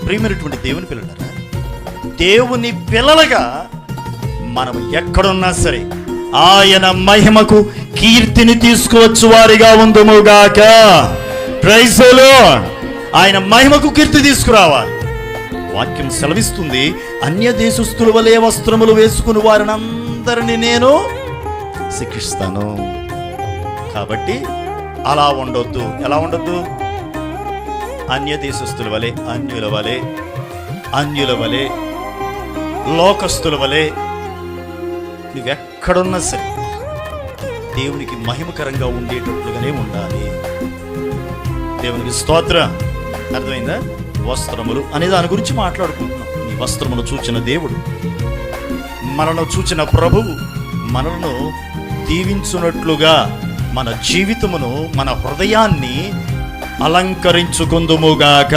ప్రియమైనటువంటి దేవుని పిల్లలారా, దేవుని పిల్లలుగా మనం ఎక్కడున్నా సరే ఆయన మహిమకు కీర్తిని తీసుకువచ్చు వారిగా ఉందుముగాక. Praise the lord. ఆయన మహిమకు కీర్తి తీసుకురావాలి. వాక్యం సెలవిస్తుంది, అన్య దేశస్థుల వలె వస్త్రములు వేసుకుని వారిని అందరినీ నేను శిక్షిస్తాను. కాబట్టి అలా ఉండొద్దు. ఎలా ఉండొద్దు? అన్య దేశస్థుల వలె, అన్యుల వలె, లోకస్తుల వలె నువ్వెక్కడున్నా సరే దేవునికి మహిమకరంగా ఉండేటట్లుగానే ఉండాలి. దేవునికి స్తోత్రం. అర్థమైందా? వస్త్రములు అనే దాని గురించి మాట్లాడుకుంటున్నాం. నీ వస్త్రములు చూచిన దేవుడు, మనను చూచిన ప్రభువు మనను దీవించున్నట్లుగా మన జీవితమును, మన హృదయాన్ని అలంకరించుకుందుముగాక.